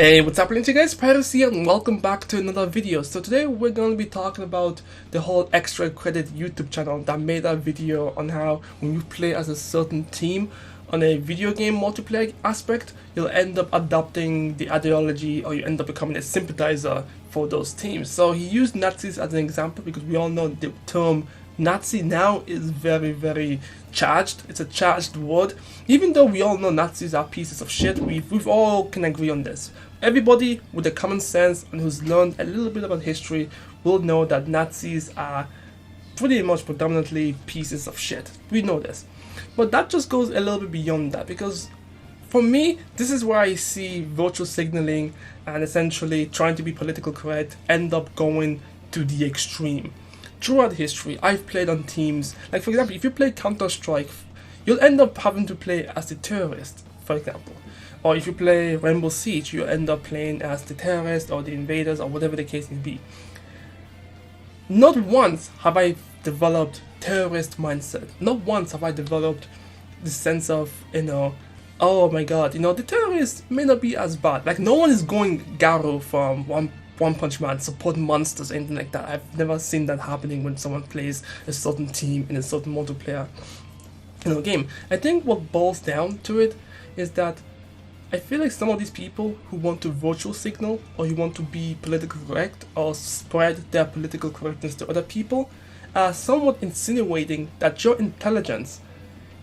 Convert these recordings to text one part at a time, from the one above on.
Hey, what's happening to you guys? Pyros here and welcome back to another video. So today we're going to be talking about the whole extra credit YouTube channel that made that video on how when you play as a certain team on a video game multiplayer aspect, you'll end up adopting the ideology or you end up becoming a sympathizer for those teams. So he used Nazis as an example because we all know the term Nazi now is very charged. It's a charged word. Even though we all know Nazis are pieces of shit, we've all can agree on this. Everybody with a common sense and who's learned a little bit about history will know that Nazis are pretty much predominantly pieces of shit. We know this. But that just goes a little bit beyond that, because for me, this is where I see virtual signaling and essentially trying to be politically correct end up going to the extreme. Throughout history, I've played on teams, like for example, if you play Counter-Strike, you'll end up having to play as the terrorist, for example. Or if you play Rainbow Siege, you'll end up playing as the terrorist or the invaders or whatever the case may be. Not once have I developed terrorist mindset. Not once have I developed the sense of, oh my god, the terrorists may not be as bad. Like, no one is going Garo from One Punch Man, support monsters, anything like that. I've never seen that happening when someone plays a certain team in a certain multiplayer game. I think what boils down to it is that I feel like some of these people who want to virtual signal or who want to be politically correct or spread their political correctness to other people are somewhat insinuating that your intelligence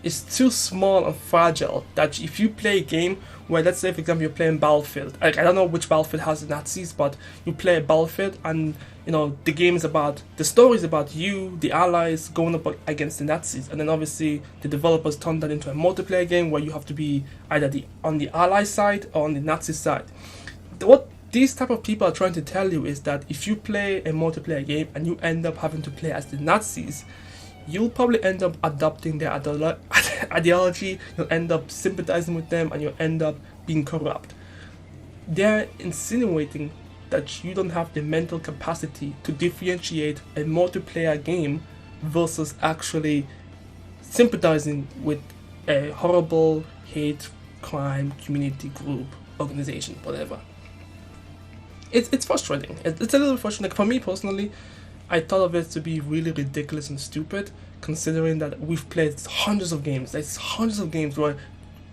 is too small and fragile, that if you play a game where, let's say for example, you're playing Battlefield, I don't know which Battlefield has the Nazis, but you play a Battlefield and the game is about, the story is about you, the allies, going up against the Nazis, and then obviously the developers turn that into a multiplayer game where you have to be either on the ally side or on the Nazi side. What these type of people are trying to tell you is that if you play a multiplayer game and you end up having to play as the Nazis, you'll probably end up adopting their ideology, you'll end up sympathizing with them, and you'll end up being corrupt. They're insinuating that you don't have the mental capacity to differentiate a multiplayer game versus actually sympathizing with a horrible hate crime community group, organization, whatever. It's frustrating. It's a little frustrating. Like, for me personally, I thought of it to be really ridiculous and stupid, considering that we've played hundreds of games. There's hundreds of games where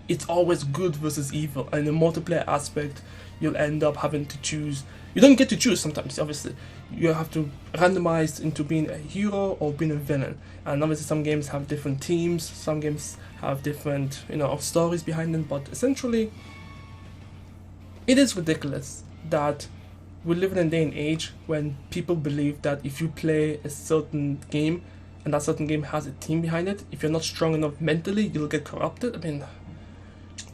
it's always good versus evil, and in the multiplayer aspect, you'll end up having to choose. You don't get to choose sometimes, obviously. You have to randomize into being a hero or being a villain. And obviously some games have different teams, some games have different, stories behind them, but essentially, it is ridiculous that we live in a day and age when people believe that if you play a certain game and that certain game has a team behind it, if you're not strong enough mentally, you'll get corrupted. I mean,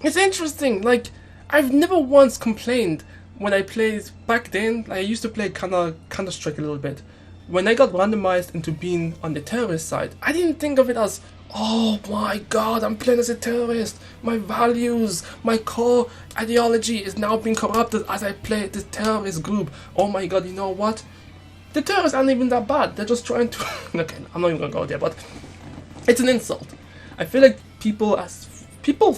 it's interesting. Like, I've never once complained when I played back then. Like, I used to play Counter-Strike a little bit. When I got randomized into being on the terrorist side, I didn't think of it as, oh my god, I'm playing as a terrorist. My values, my core ideology is now being corrupted as I play this terrorist group. Oh my god, you know what? The terrorists aren't even that bad. They're just trying to... Okay, I'm not even gonna go there, but it's an insult. I feel like people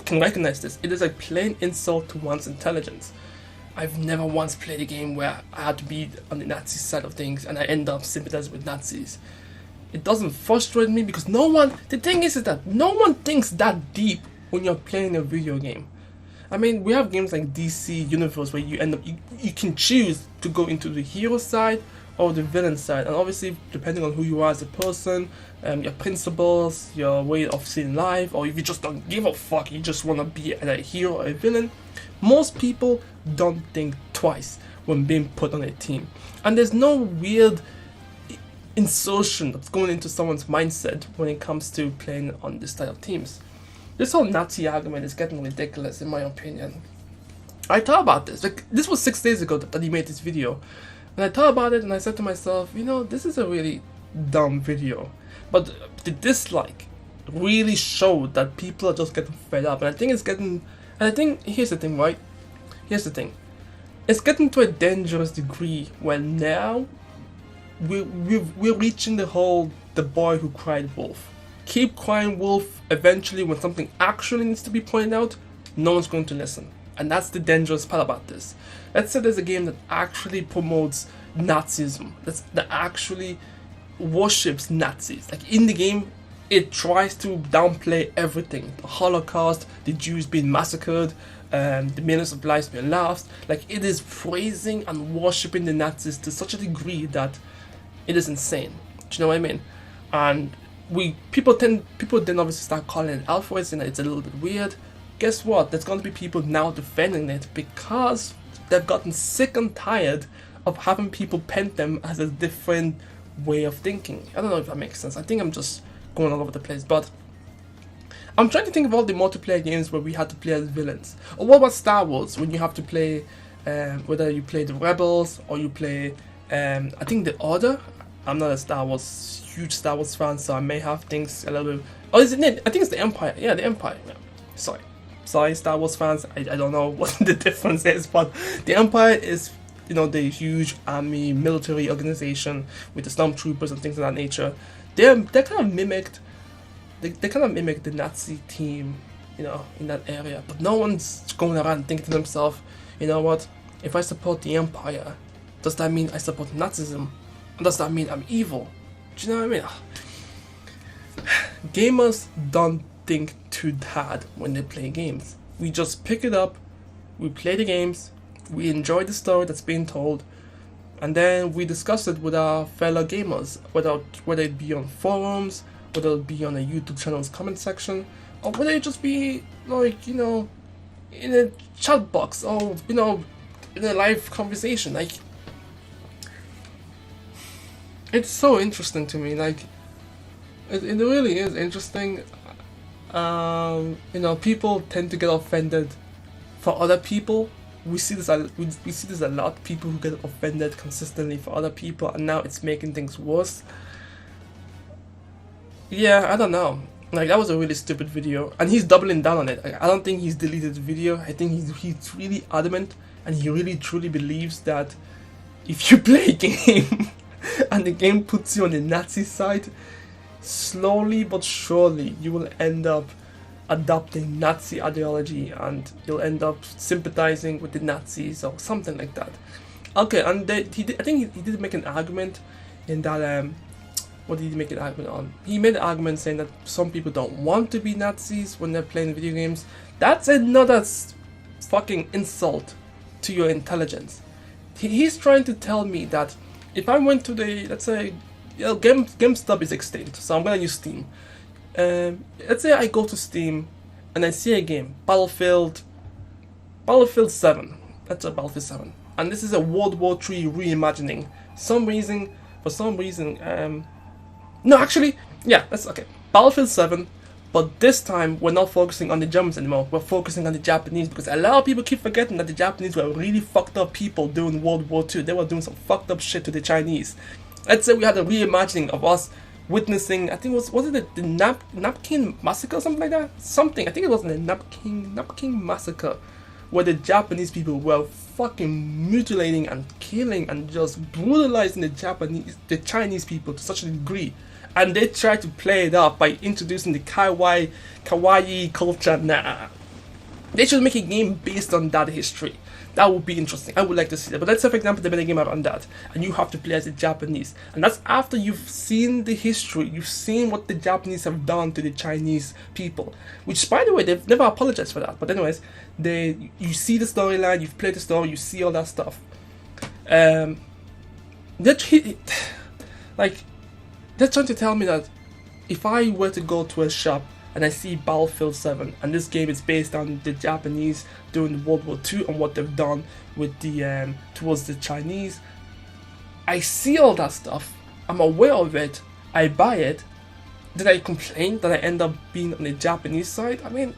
can recognize this. It is a plain insult to one's intelligence. I've never once played a game where I had to be on the Nazi side of things and I end up sympathizing with Nazis. It doesn't frustrate me because the thing is that no one thinks that deep when you're playing a video game. I mean, we have games like DC Universe where you end up, you can choose to go into the hero side or the villain side, and obviously depending on who you are as a person, your principles, your way of seeing life, or if you just don't give a fuck, you just want to be either a hero or a villain, most people don't think twice when being put on a team. And there's no weird insertion that's going into someone's mindset when it comes to playing on this type of teams. This whole Nazi argument is getting ridiculous in my opinion. I thought about this. Like, this was 6 days ago that he made this video. And I thought about it and I said to myself, this is a really dumb video. But the dislike really showed that people are just getting fed up. And I think here's the thing, right? Here's the thing. It's getting to a dangerous degree where now we're reaching the boy who cried wolf. Keep crying wolf. Eventually, when something actually needs to be pointed out, no one's going to listen. And that's the dangerous part about this. Let's say there's a game that actually promotes Nazism, that actually worships Nazis. Like in the game, it tries to downplay everything: the Holocaust, the Jews being massacred, the millions of lives being lost. Like it is praising and worshipping the Nazis to such a degree that it is insane. Do you know what I mean? And people then obviously start calling it out for it, and it's a little bit weird. Guess what? There's going to be people now defending it because they've gotten sick and tired of having people paint them as a different way of thinking. I don't know if that makes sense. I think I'm just going all over the place, but I'm trying to think of all the multiplayer games where we had to play as villains. Or what about Star Wars, when you have to play, whether you play the Rebels or you play, I think the Order. I'm not a huge Star Wars fan, so I may have things a little bit. Oh, is it? I think it's the Empire. Yeah, the Empire. Yeah. Sorry, Star Wars fans. I don't know what the difference is, but the Empire is, you know, the huge army military organization with the stormtroopers and things of that nature. They kind of mimicked. They kind of mimic the Nazi team, you know, in that area. But no one's going around thinking to themselves, you know what? If I support the Empire, does that mean I support Nazism? And does that mean I'm evil? Do you know what I mean? Gamers don't think too hard when they play games. We just pick it up, we play the games, we enjoy the story that's being told, and then we discuss it with our fellow gamers, whether it be on forums, whether it be on a YouTube channel's comment section, or whether it just be like, you know, in a chat box, or, you know, in a live conversation. Like, it's so interesting to me. Like, it really is interesting. You know, people tend to get offended for other people. We see this a lot. People who get offended consistently for other people, and now it's making things worse. Yeah, I don't know. Like, that was a really stupid video, and he's doubling down on it. Like, I don't think he's deleted the video. I think he's really adamant, and he really truly believes that if you play a game and the game puts you on the Nazi side, slowly but surely you will end up adopting Nazi ideology, and you'll end up sympathizing with the Nazis or something like that. Okay, and I think he did make an argument in that. What did he make an argument on? He made an argument saying that some people don't want to be Nazis when they're playing video games. That's another fucking insult to your intelligence. He's trying to tell me that if I went to the, let's say, you know, GameStop is extinct, so I'm gonna use Steam. Let's say I go to Steam and I see a game, Battlefield 7. That's a Battlefield 7, and this is a World War III reimagining. For some reason, no, actually, yeah, that's okay. Battlefield 7, but this time we're not focusing on the Germans anymore. We're focusing on the Japanese, because a lot of people keep forgetting that the Japanese were really fucked up people during World War II. They were doing some fucked up shit to the Chinese. Let's say we had a reimagining of us witnessing, I think was it the Napkin Massacre or something like that? Something, I think it was the Napkin Massacre, where the Japanese people were fucking mutilating and killing and just brutalizing the Chinese people to such a degree. And they tried to play it up by introducing the kawaii culture. Nah, they should make a game based on that history. That would be interesting. I would like to see that. But let's say, for example, they made a game on that, and you have to play as the Japanese, and that's after you've seen the history, you've seen what the Japanese have done to the Chinese people. Which, by the way, they've never apologized for that. But anyways, you see the storyline, you've played the story, you see all that stuff. They're trying to tell me that if I were to go to a shop and I see Battlefield 7, and this game is based on the Japanese during World War II and what they've done with the towards the Chinese, I see all that stuff, I'm aware of it, I buy it, then I complain that I end up being on the Japanese side. I mean,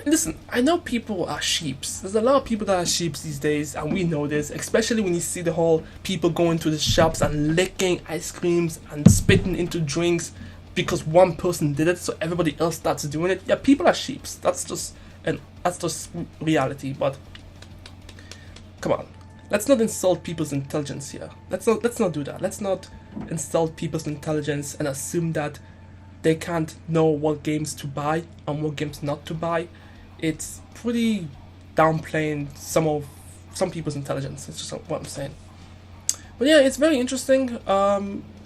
listen, I know people are sheeps. There's a lot of people that are sheeps these days, and we know this, especially when you see the whole people going to the shops and licking ice creams and spitting into drinks because one person did it, so everybody else starts doing it. Yeah, people are sheeps. That's just reality. But come on, let's not insult people's intelligence here. Let's not do that. Let's not insult people's intelligence and assume that they can't know what games to buy and what games not to buy. it's pretty downplaying some people's intelligence. It's just what I'm saying. But yeah, it's very interesting.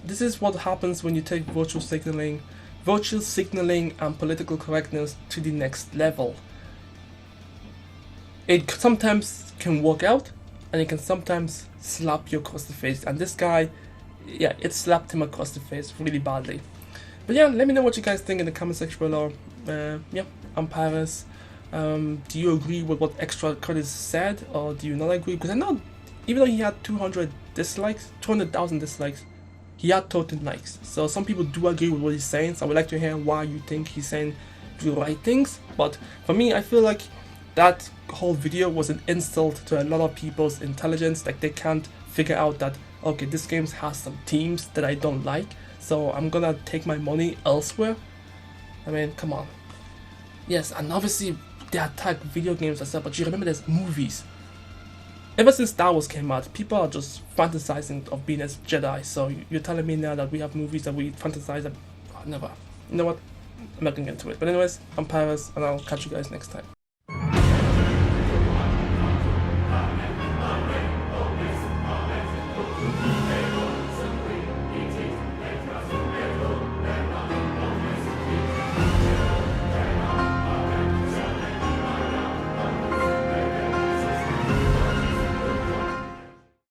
This is what happens when you take virtual signaling and political correctness to the next level. It sometimes can work out, and it can sometimes slap you across the face. And this guy, yeah, it slapped him across the face really badly. But yeah, let me know what you guys think in the comment section below. Yeah, I'm Pyros. Do you agree with what Extra Credit said, or do you not agree? Because I know, even though he had 200,000 dislikes, he had 13 likes. So some people do agree with what he's saying. So I would like to hear why you think he's saying the right things. But for me, I feel like that whole video was an insult to a lot of people's intelligence. Like, they can't figure out that, okay, this game has some teams that I don't like, so I'm gonna take my money elsewhere. I mean, come on. Yes, and obviously they attack video games and stuff, but you remember there's movies. Ever since Star Wars came out, people are just fantasizing of being as Jedi. So you're telling me now that we have movies that we fantasize of? Oh, never. You know what? I'm not gonna get into it. But anyways, I'm Pyros, and I'll catch you guys next time.